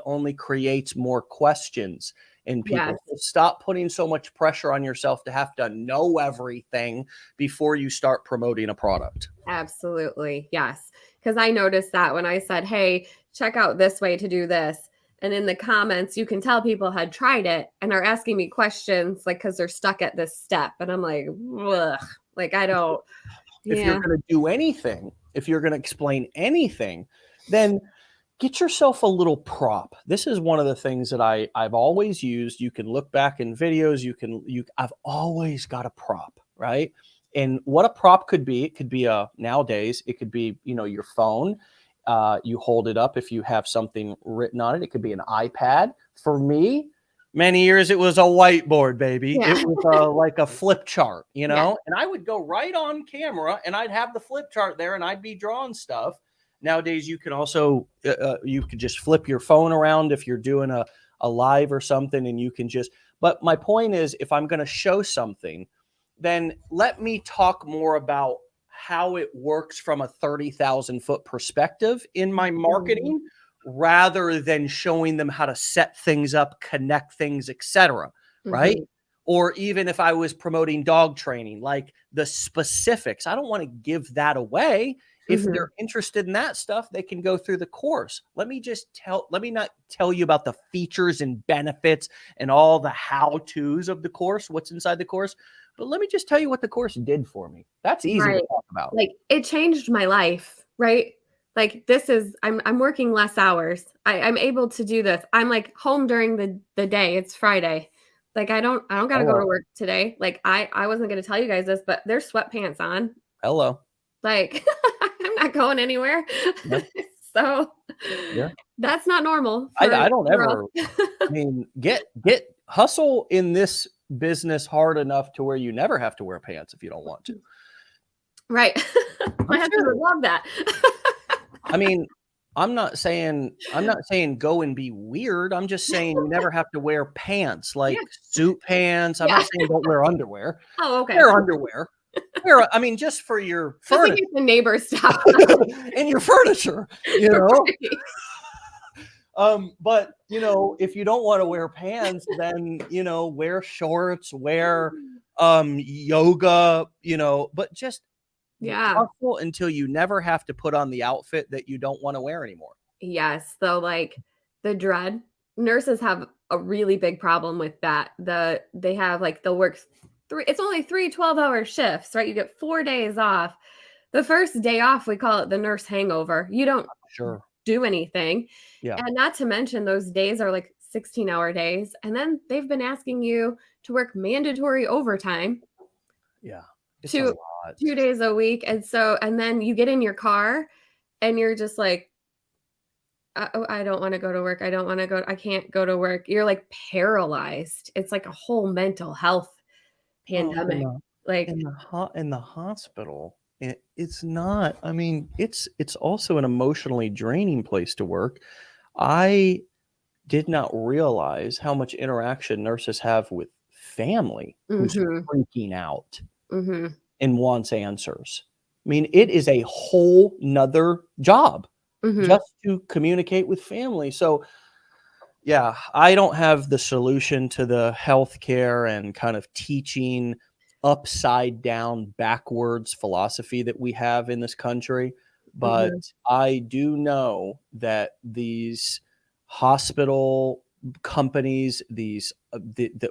only creates more questions in people. Yes. So stop putting so much pressure on yourself to have to know everything before you start promoting a product. Absolutely. Yes. Because I noticed that when I said, hey, check out this way to do this. And in the comments, you can tell people had tried it and are asking me questions like because they're stuck at this step. And I'm like, ugh, like I don't. If you're going to do anything, if you're going to explain anything, then get yourself a little prop. This is one of the things that I've always used. You can look back in videos. I've always got a prop, right? And what a prop could be, it could be nowadays, it could be, your phone. You hold it up if you have something written on it. It could be an iPad. For me, many years it was a whiteboard, baby. Yeah. It was like a flip chart, Yeah. and I would go right on camera and I'd have the flip chart there and I'd be drawing stuff. Nowadays, you can also, you could just flip your phone around if you're doing a live or something, and you can just, but my point is, if I'm going to show something, then let me talk more about how it works from a 30,000 foot perspective in my marketing, rather than showing them how to set things up, connect things, etc. Right? Mhm. Or even if I was promoting dog training, like the specifics, I don't want to give that away. If Mhm. they're interested in that stuff, they can go through the course. Let me not tell you about the features and benefits and all the how-tos of the course, what's inside the course, but let me just tell you what the course did for me. That's easy to talk about. Like it changed my life, right? Like I'm working less hours. I'm able to do this. I'm like home during the day. It's Friday. Like I don't gotta go to work today. Like I wasn't gonna tell you guys this, but there's sweatpants on. Hello. Like I'm not going anywhere. Yep. So Yeah. that's not normal. I don't ever, I mean, get hustle in this business hard enough to where you never have to wear pants if you don't want to. Right. My husband would love that. I mean, I'm not saying go and be weird. I'm just saying you never have to wear pants, like suit pants. I'm not saying don't wear underwear. Oh, okay. Wear underwear. I mean, just for your furniture. Just the neighbor stuff. And your furniture, But if you don't want to wear pants, then wear shorts, wear yoga, but just hustle until you never have to put on the outfit that you don't want to wear anymore. Yes. So like the dread, nurses have a really big problem with that. They have like they'll work it's only 3 12-hour shifts, right? You get 4 days off. The first day off, we call it the nurse hangover. You don't do anything. Yeah. And not to mention those days are like 16-hour days. And then they've been asking you to work mandatory overtime. Yeah. 2 days a week. And then you get in your car and you're just like, I don't want to go to work. I can't go to work. You're like paralyzed. It's like a whole mental health pandemic. In the hospital, it's not, I mean, it's also an emotionally draining place to work. I did not realize how much interaction nurses have with family who's freaking out and wants answers. I mean, it is a whole nother job just to communicate with family. So yeah, I don't have the solution to the healthcare and kind of teaching upside down, backwards philosophy that we have in this country. But I do know that these hospital companies,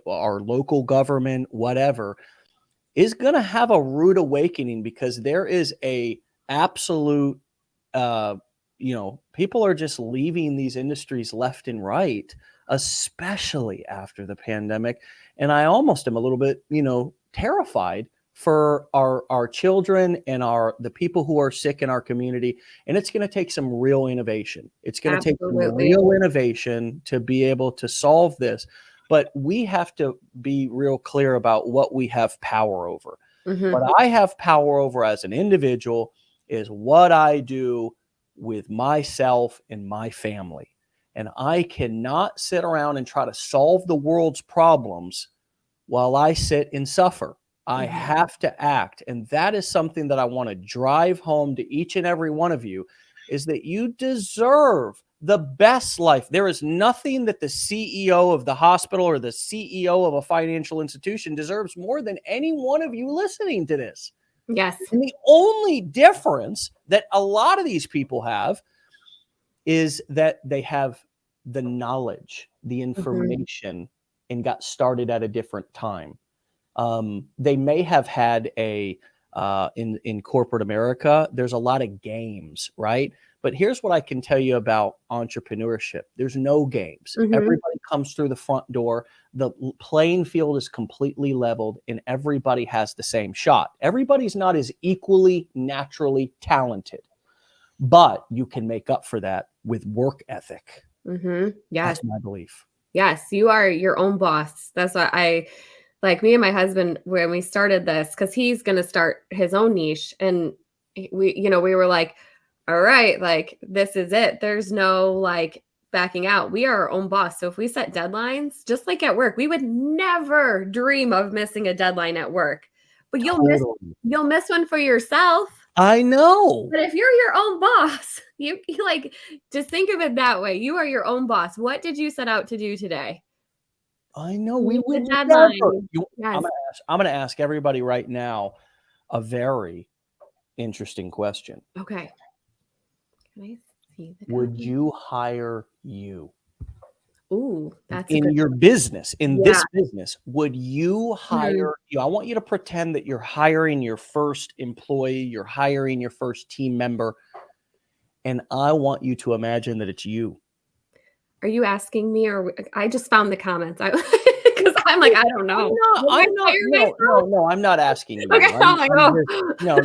our local government, whatever, is going to have a rude awakening, because there is a absolute, people are just leaving these industries left and right, especially after the pandemic. And I almost am a little bit, terrified for our children and the people who are sick in our community. And it's going to take some real innovation. It's going to take some real innovation to be able to solve this. But we have to be real clear about what we have power over. What I have power over as an individual is what I do with myself and my family. And I cannot sit around and try to solve the world's problems while I sit and suffer. I have to act. And that is something that I want to drive home to each and every one of you, is that you deserve the best life. There is nothing that the CEO of the hospital or the CEO of a financial institution deserves more than any one of you listening to this. Yes. And the only difference that a lot of these people have is that they have the knowledge, the information, and got started at a different time. They may have had in corporate America, there's a lot of games, right? But here's what I can tell you about entrepreneurship. There's no games. Everybody comes through the front door. The playing field is completely leveled, and everybody has the same shot. Everybody's not as equally naturally talented, but you can make up for that with work ethic. Yes. That's my belief. Yes, you are your own boss. That's what like me and my husband, when we started this, because he's going to start his own niche. And we were like, all right, like, this is it. There's no like backing out. We are our own boss. So if we set deadlines, just like at work, we would never dream of missing a deadline at work, but you'll miss one for yourself. I know. But if you're your own boss, you like, just think of it that way. You are your own boss. What did you set out to do today? I know we would never. I'm going to ask everybody right now a very interesting question. Okay. Can I see the Would you hire you? Ooh, that's in your business, this business, would you hire you? I want you to pretend that you're hiring your first employee, you're hiring your first team member, and I want you to imagine that it's you. Are you asking me, or I just found the comments? Because I'm like, I don't know. No, I'm not asking you. Okay, I'm like, oh. No,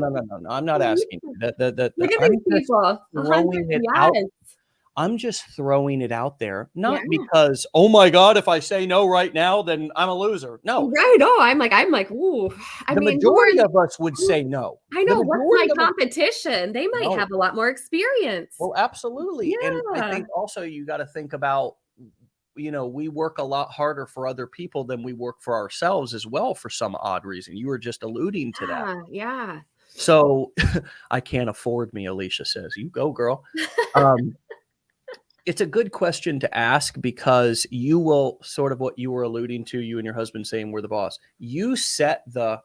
I'm not asking you. Look at these people. Throwing it out. I'm just throwing it out there, not because, oh my God, if I say no right now, then I'm a loser. No. Right. Oh, I'm like, ooh. The majority of us would say no. I know. What's my competition? They might have a lot more experience. Well, absolutely. Yeah. And I think also you got to think about, we work a lot harder for other people than we work for ourselves as well, for some odd reason. You were just alluding to that. Yeah. So I can't afford me, Alicia says. You go, girl. It's a good question to ask, because you will, sort of what you were alluding to, you and your husband saying we're the boss. You set the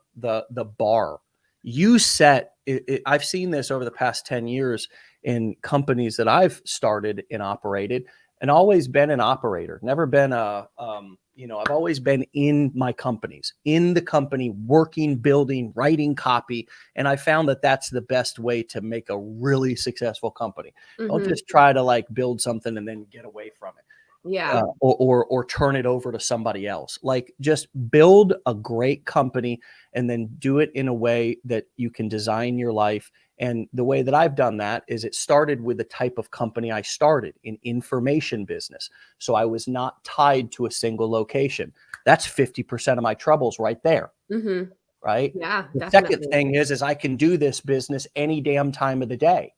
bar. You set it. I've seen this over the past 10 years in companies that I've started and operated, and always been an operator. Never been I've always been in my companies, in the company, working, building, writing copy. And I found that that's the best way to make a really successful company. Don't just try to like build something and then get away from it. Yeah. Or turn it over to somebody else. Like, just build a great company and then do it in a way that you can design your life. And the way that I've done that is, it started with the type of company I started in, information business. So I was not tied to a single location. That's 50% of my troubles right there. Right. Yeah. The second thing is I can do this business any damn time of the day.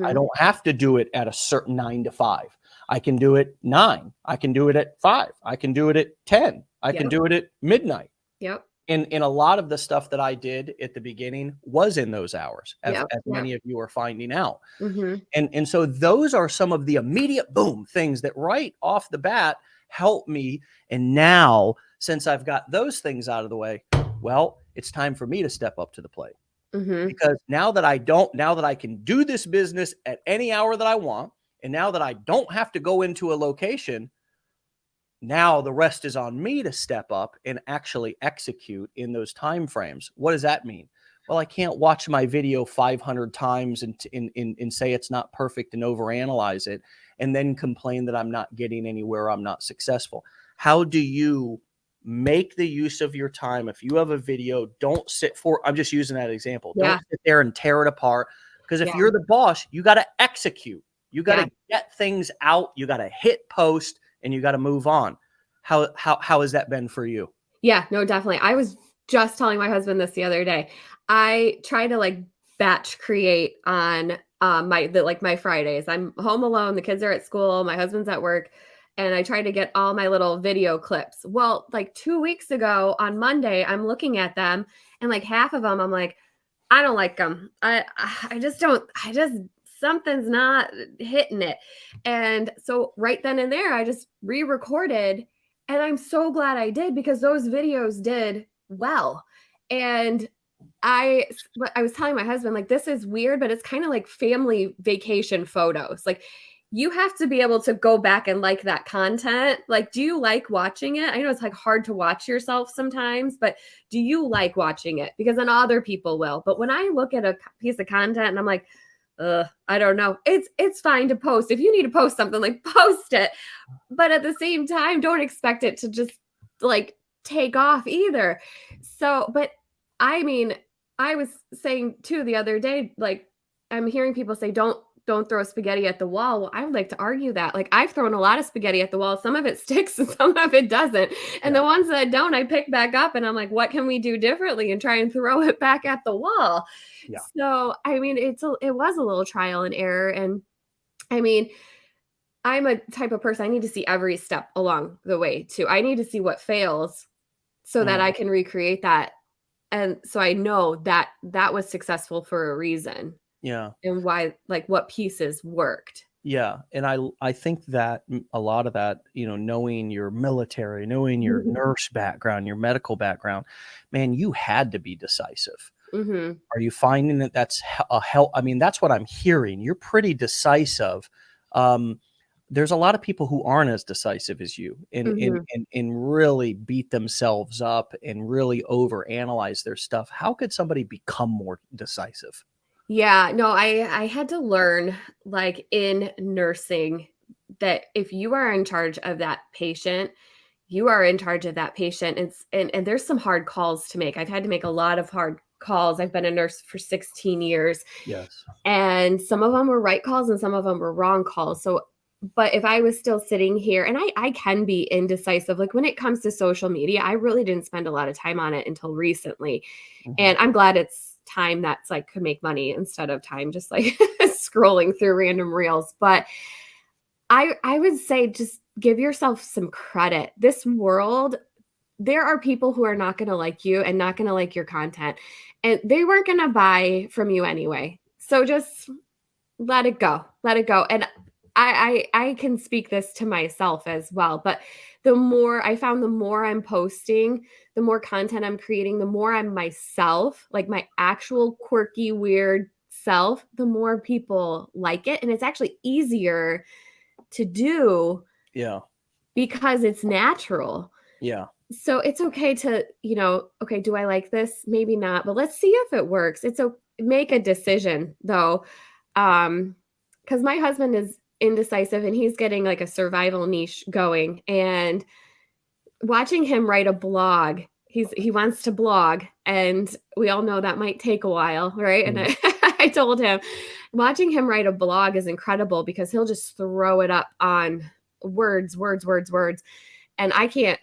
I don't have to do it at a certain 9 to 5. I can do it 9. I can do it at 5. I can do it at 10. I can do it at midnight. Yep. And a lot of the stuff that I did at the beginning was in those hours, as many of you are finding out. And so those are some of the immediate boom things that right off the bat help me. And now, since I've got those things out of the way, well, it's time for me to step up to the plate. Mm-hmm. Because now that I can do this business at any hour that I want, and now that I don't have to go into a location, now the rest is on me to step up and actually execute in those time frames. What does that mean? Well, I can't watch my video 500 times and say it's not perfect and overanalyze it and then complain that I'm not getting anywhere, I'm not successful. How do you make the use of your time? If you have a video, I'm just using that example. Yeah. Don't sit there and tear it apart, because if Yeah. you're the boss, you got to execute. You got to Yeah. get things out. You got to hit post, and you got to move on. How has that been for you? Yeah, no, definitely. I was just telling my husband this the other day. I try to like batch create on my Fridays. I'm home alone, the kids are at school, my husband's at work, and I try to get all my little video clips. Well, like 2 weeks ago on Monday, I'm looking at them, and like half of them I'm like, I don't like them. I just don't. Something's not hitting it. And so right then and there, I just re-recorded, and I'm so glad I did, because those videos did well. And I was telling my husband, like, this is weird, but it's kind of like family vacation photos. Like, you have to be able to go back and like that content. Like, do you like watching it? I know it's like hard to watch yourself sometimes, but do you like watching it? Because then other people will. But when I look at a piece of content and I'm like, I don't know, it's fine to post. If you need to post something, like, post it. But at the same time, don't expect it to just like take off either. So, but I mean, I was saying too the other day, like, I'm hearing people say, don't throw spaghetti at the wall. Well, I would like to argue that. Like, I've thrown a lot of spaghetti at the wall. Some of it sticks and some of it doesn't. And the ones that don't, I pick back up and I'm like, what can we do differently, and try and throw it back at the wall. Yeah. So, I mean, it was a little trial and error. And I mean, I'm a type of person, I need to see every step along the way too. I need to see what fails so that I can recreate that. And so I know that that was successful for a reason. Yeah. And why, like, what pieces worked. Yeah. And I think that a lot of that, knowing your military, knowing your nurse background, your medical background, man, you had to be decisive. Mm-hmm. Are you finding that that's a help? I mean, that's what I'm hearing. You're pretty decisive. There's a lot of people who aren't as decisive as you, and really beat themselves up and really overanalyze their stuff. How could somebody become more decisive? Yeah, no, I had to learn, like, in nursing, that if you are in charge of that patient, you are in charge of that patient. And there's some hard calls to make. I've had to make a lot of hard calls. I've been a nurse for 16 years. Yes. And some of them were right calls and some of them were wrong calls. So, but if I was still sitting here, and I can be indecisive, like when it comes to social media, I really didn't spend a lot of time on it until recently. And I'm glad it's time that's like could make money instead of time just like scrolling through random reels. But I would say just give yourself some credit. This world, there are people who are not going to like you and not going to like your content, and they weren't going to buy from you anyway. So just let it go. Let it go. And I can speak this to myself as well. But the more I'm posting, the more content I'm creating, the more I'm myself, like my actual quirky, weird self, the more people like it. And it's actually easier to do. Yeah. Because it's natural. Yeah. So it's okay to, okay, do I like this? Maybe not, but let's see if it works. Make a decision though. Because my husband is indecisive and he's getting like a survival niche going, and watching him write a blog, he wants to blog, and we all know that might take a while, right? And I told him, watching him write a blog is incredible because he'll just throw it up on words. And I can't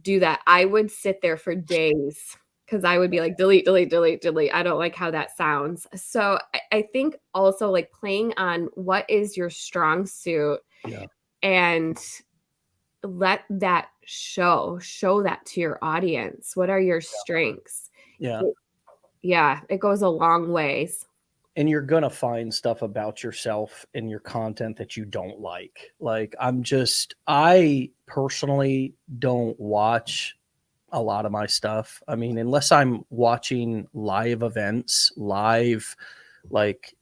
do that. I would sit there for days because I would be like, delete. I don't like how that sounds. So I think also like playing on what is your strong suit, and let that show that to your audience. What are your strengths? Yeah, it goes a long ways. And you're going to find stuff about yourself in your content that you don't like. Like I personally don't watch a lot of my stuff. I mean, unless I'm watching live events, live, like,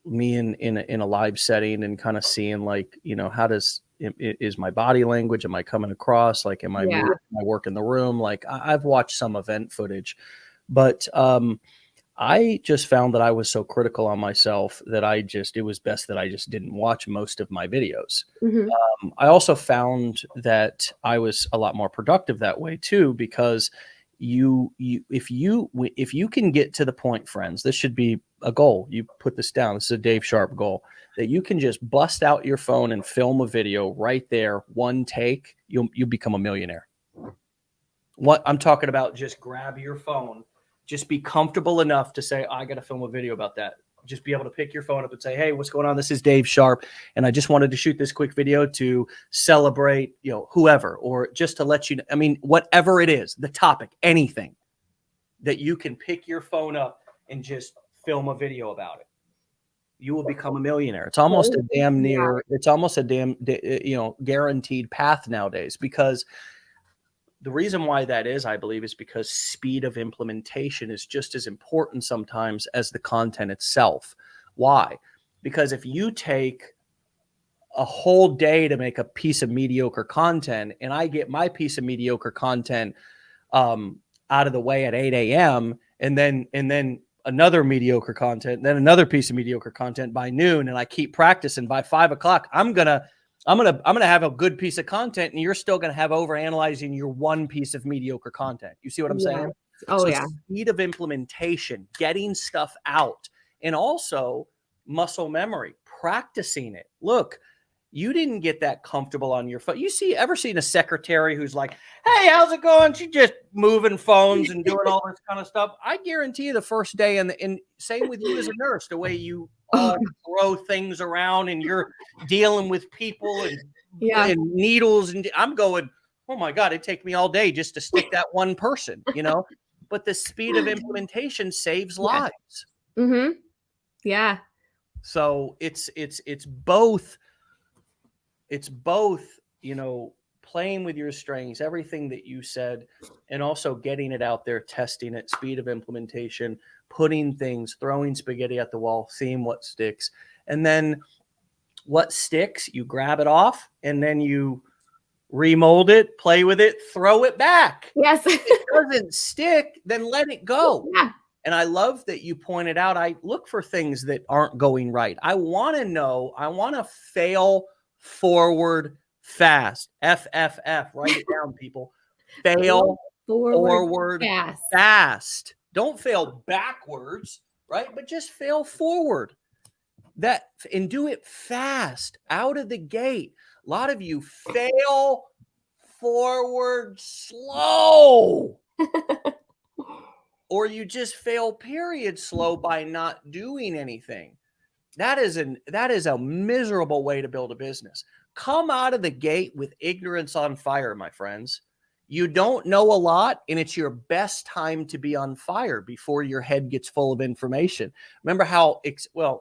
me in a live setting and kind of seeing, like, how is my body language? Am I coming across? Like, am I Yeah. moving? Am I work in the room? Like, I've watched some event footage, but I just found that I was so critical on myself that it was best that I just didn't watch most of my videos. Hmm. I also found that I was a lot more productive that way too, because if you can get to the point, friends, this should be a goal. You put this down. This is a Dave Sharpe goal, that you can just bust out your phone and film a video right there, one take. You'll become a millionaire. What I'm talking about, just grab your phone, just be comfortable enough to say, I got to film a video about that. Just be able to pick your phone up and say, hey, what's going on? This is Dave Sharpe, and I just wanted to shoot this quick video to celebrate, whoever, or just to let you know. I mean, whatever it is, the topic, anything that you can pick your phone up and just film a video about it, you will become a millionaire. It's almost a damn guaranteed path nowadays, because the reason why that is, I believe, is because speed of implementation is just as important sometimes as the content itself. Why? Because if you take a whole day to make a piece of mediocre content, and I get my piece of mediocre content out of the way at 8 a.m., and then another mediocre content, then another piece of mediocre content by noon, and I keep practicing, by 5 o'clock, I'm gonna have a good piece of content, and you're still gonna have over analyzing your one piece of mediocre content. You see what I'm saying? Oh, So yeah. speed of implementation, getting stuff out, and also muscle memory, practicing it. Look, you didn't get that comfortable on your phone. Ever seen a secretary who's like, hey, how's it going? She just moving phones and doing all this kind of stuff. I guarantee you the first day, and same with you as a nurse, the way you all throw things around and you're dealing with people and Yeah. needles. And I'm going, oh my God, it'd take me all day just to stick that one person, but the speed of implementation saves Yeah. lives. Hmm. Yeah. So it's both, playing with your strings, everything that you said, and also getting it out there, testing it, speed of implementation, putting things, throwing spaghetti at the wall, seeing what sticks. And then what sticks, you grab it off, and then you remold it, play with it, throw it back. Yes. If it doesn't stick, then let it go. Yeah. And I love that you pointed out, I look for things that aren't going right. I want to fail forward fast. FFF, write it down, people. Fail forward fast. Don't fail backwards, right? But just fail forward. And do it fast, out of the gate. A lot of you fail forward slow. Or you just fail period slow by not doing anything. That is a miserable way to build a business. Come out of the gate with ignorance on fire, my friends. You don't know a lot, and it's your best time to be on fire before your head gets full of information. Remember how,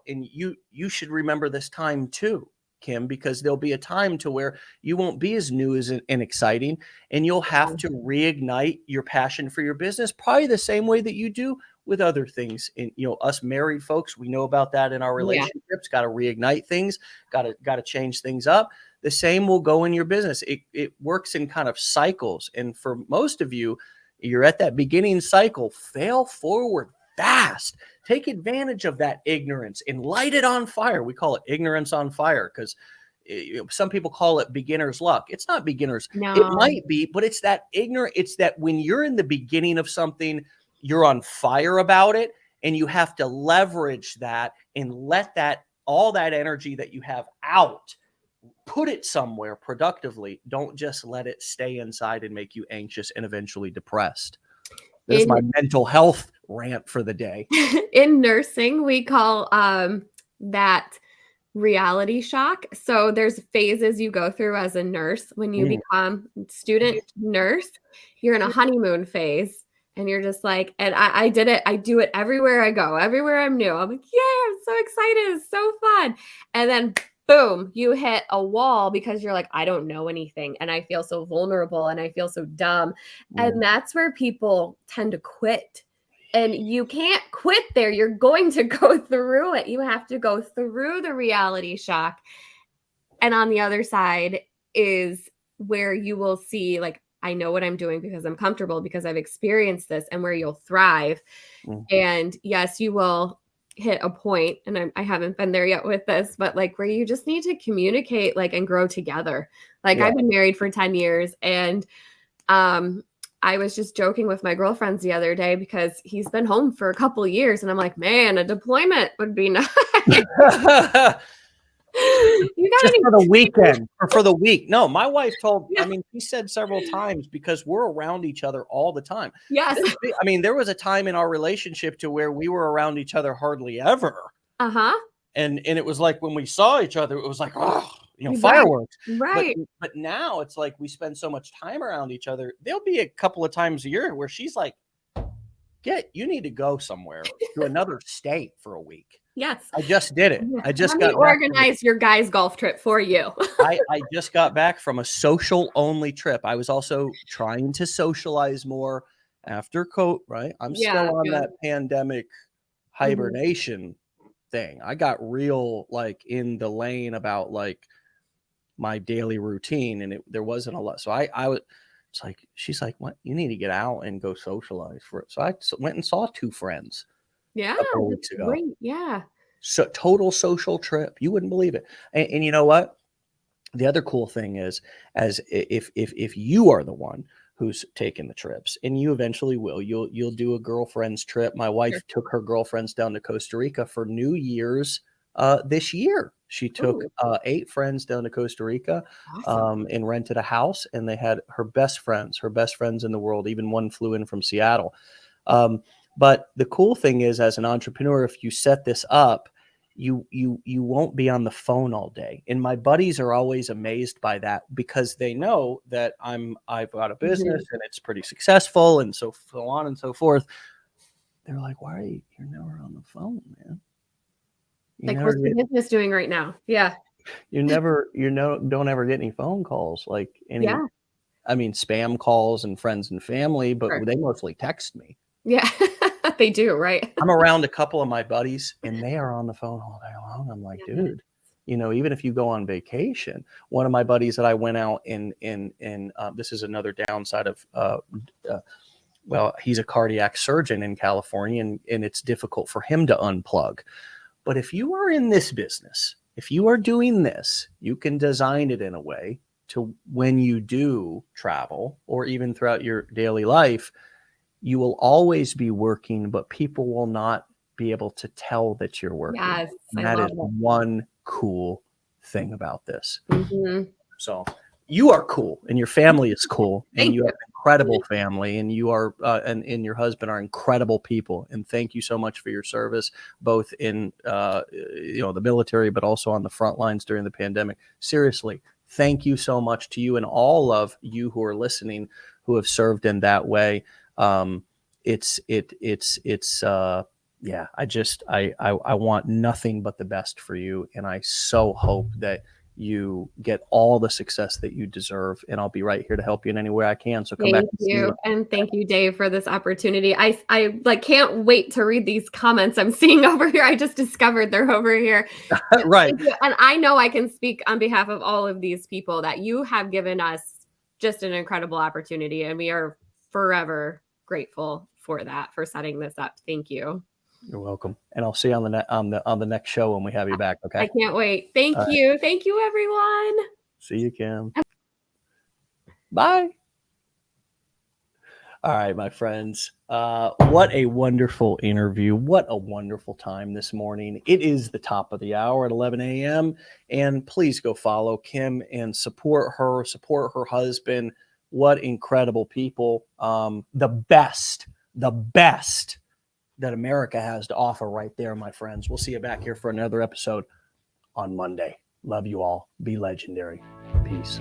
and you should remember this time too, Kim, because there'll be a time to where you won't be as new and exciting, and you'll have to reignite your passion for your business, probably the same way that you do with other things. And us married folks, we know about that in our relationships. Got to reignite things, got to change things up. The same will go in your business. It works in kind of cycles. And for most of you, you're at that beginning cycle. Fail forward fast. Take advantage of that ignorance and light it on fire. We call it ignorance on fire because some people call it beginner's luck. It's not beginner's. No. It might be, but it's that ignorant. It's that when you're in the beginning of something, you're on fire about it, and you have to leverage that and let all that energy that you have out, put it somewhere productively. Don't just let it stay inside and make you anxious and eventually depressed. There's my mental health rant for the day. In nursing, we call that reality shock. So there's phases you go through as a nurse. When you become student nurse, you're in a honeymoon phase. And you're just like, and I did it. I do it everywhere I go, everywhere I'm new. I'm like, yeah, I'm so excited. It's so fun. And then boom, you hit a wall because you're like, I don't know anything. And I feel so vulnerable and I feel so dumb. And that's where people tend to quit. And you can't quit there. You're going to go through it. You have to go through the reality shock. And on the other side is where you will see, like, I know what I'm doing because I'm comfortable, because I've experienced this, and where you'll thrive. And yes, you will hit a point, and I haven't been there yet with this, but like where you just need to communicate, like, and grow together. Like I've been married for 10 years, and I was just joking with my girlfriends the other day because he's been home for a couple of years, and I'm like, man, a deployment would be nice. You got just for the weekend or for the week. No, my wife told, I mean, she said several times, because we're around each other all the time. Yes. I mean, there was a time in our relationship to where we were around each other hardly ever. And it was like when we saw each other, it was like, oh, you know, fireworks. Right. But now it's like we spend so much time around each other. There'll be a couple of times a year where she's like, you need to go somewhere to another state for a week. Yes. I just did it. I just got organize your guys' golf trip for you. I just got back from a social only trip. I was also trying to socialize more after COVID, right? I'm still on that pandemic hibernation thing. I got real like in the lane about like my daily routine, and there wasn't a lot. So I was, it's like, she's like, what? You need to get out and go socialize for it. So I went and saw 2 friends. Yeah, a couple weeks ago. Great. Yeah. So total social trip. You wouldn't believe it. And you know what? The other cool thing is, as if you are the one who's taking the trips, and you eventually will, you'll do a girlfriend's trip. My wife took her girlfriends down to Costa Rica for New Year's this year. She took 8 friends down to Costa Rica. Awesome. And rented a house, and they had her best friends in the world. Even one flew in from Seattle. But the cool thing is, as an entrepreneur, if you set this up, you won't be on the phone all day. And my buddies are always amazed by that, because they know that I've got a business and it's pretty successful, and so on and so forth. They're like, why are you're never on the phone, man? Like, what's the business doing right now? Yeah. Don't ever get any phone calls, like any, I mean, spam calls and friends and family, but they mostly text me. Yeah, they do, right? I'm around a couple of my buddies, and they are on the phone all day long. I'm like, dude, you know, even if you go on vacation, one of my buddies that I went out in this is another downside of, well, he's a cardiac surgeon in California, and it's difficult for him to unplug. But if you are in this business, if you are doing this, you can design it in a way to, when you do travel, or even throughout your daily life, you will always be working, but people will not be able to tell that you're working. Yes, and that is one cool thing about this. So you are cool, and your family is cool, and you have an incredible family, and you are and your husband are incredible people. And thank you so much for your service, both in the military, but also on the front lines during the pandemic. Seriously, thank you so much to you and all of you who are listening, who have served in that way. I want nothing but the best for you, and I so hope that you get all the success that you deserve, and I'll be right here to help you in any way I can. So come back. Thank you. And thank you, Dave, for this opportunity. I like can't wait to read these comments I'm seeing over here. I just discovered they're over here. Right. And I know I can speak on behalf of all of these people that you have given us just an incredible opportunity, and we are forever grateful for that, for setting this up. Thank you. You're welcome. And I'll see you on the next show when we have you back. Okay. I can't wait. Thank you. Thank you, everyone. See you, Kim. Bye. All right, my friends. What a wonderful interview. What a wonderful time this morning. It is the top of the hour at 11 a.m. And please go follow Kim and support her husband. What incredible people. The best that America has to offer right there, my friends. We'll see you back here for another episode on Monday. Love you all. Be legendary. Peace.